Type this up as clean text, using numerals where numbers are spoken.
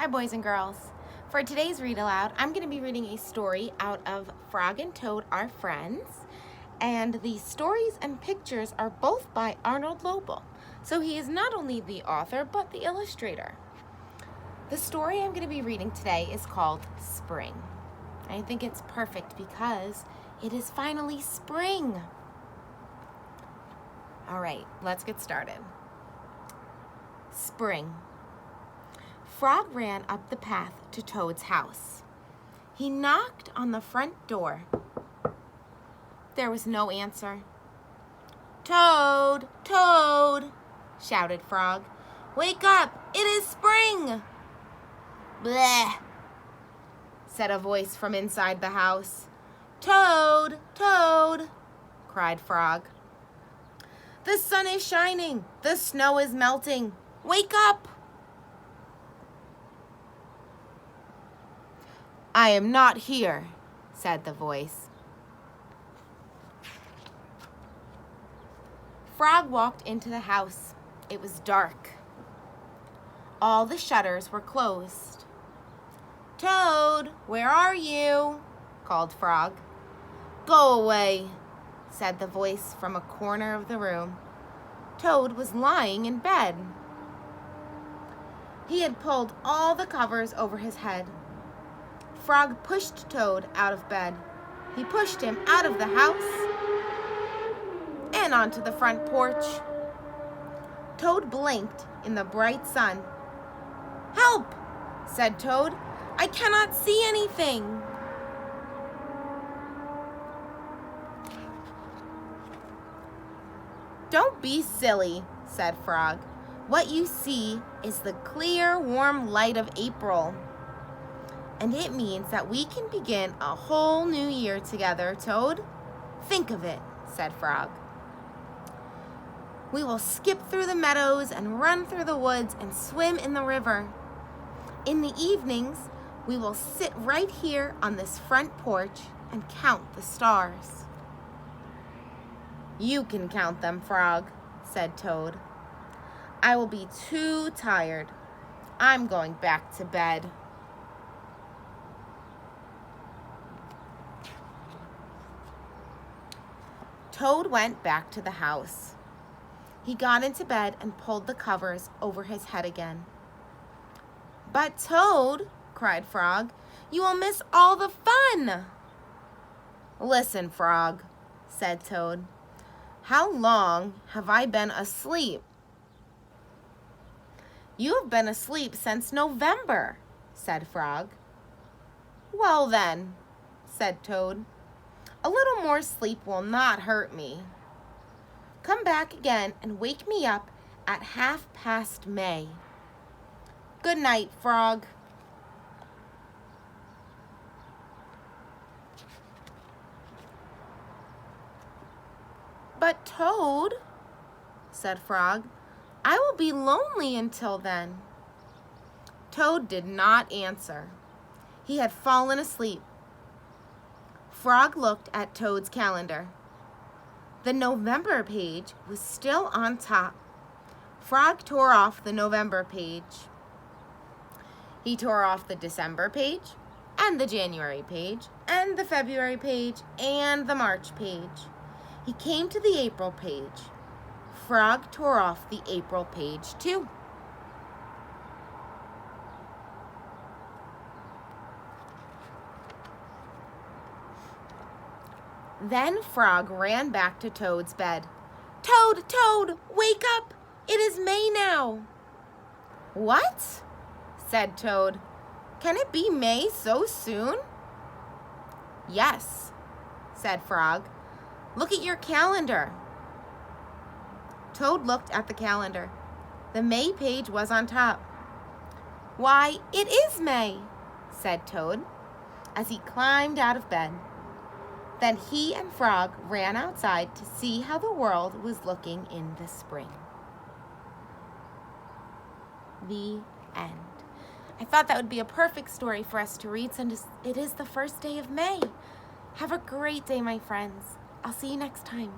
Hi, boys and girls. For today's Read Aloud, I'm going to be reading a story out of Frog and Toad Are Friends. And the stories and pictures are both by Arnold Lobel. So he is not only the author, but the illustrator. The story I'm going to be reading today is called Spring. I think it's perfect because it is finally spring. All right, let's get started. Spring. Frog ran up the path to Toad's house. He knocked on the front door. There was no answer. "Toad, Toad," shouted Frog. "Wake up, it is spring." "Bleh," said a voice from inside the house. "Toad, Toad," cried Frog. "The sun is shining, the snow is melting. Wake up." "I am not here," said the voice. Frog walked into the house. It was dark. All the shutters were closed. "Toad, where are you?" called Frog. "Go away," said the voice from a corner of the room. Toad was lying in bed. He had pulled all the covers over his head. Frog pushed Toad out of bed. He pushed him out of the house and onto the front porch. Toad blinked in the bright sun. "Help!" said Toad. "I cannot see anything." "Don't be silly," said Frog. "What you see is the clear, warm light of April. And it means that we can begin a whole new year together, Toad. Think of it," said Frog. "We will skip through the meadows and run through the woods and swim in the river. In the evenings, we will sit right here on this front porch and count the stars." "You can count them, Frog," said Toad. "I will be too tired. I'm going back to bed." Toad went back to the house. He got into bed and pulled the covers over his head again. "But Toad," cried Frog, "you will miss all the fun." "Listen, Frog," said Toad. "How long have I been asleep?" "You have been asleep since November," said Frog. "Well then," said Toad, "a little more sleep will not hurt me. Come back again and wake me up at 1/2 May. Good night, Frog." "But Toad," said Frog, "I will be lonely until then." Toad did not answer. He had fallen asleep. Frog looked at Toad's calendar. The November page was still on top. Frog tore off the November page. He tore off the December page, and the January page, and the February page, and the March page. He came to the April page. Frog tore off the April page too. Then Frog ran back to Toad's bed. "Toad, Toad, wake up! It is May now." "What?" said Toad. "Can it be May so soon?" "Yes," said Frog. "Look at your calendar." Toad looked at the calendar. The May page was on top. "Why, it is May," said Toad, as he climbed out of bed. Then he and Frog ran outside to see how the world was looking in the spring. The end. I thought that would be a perfect story for us to read since it is the first day of May. Have a great day, my friends. I'll see you next time.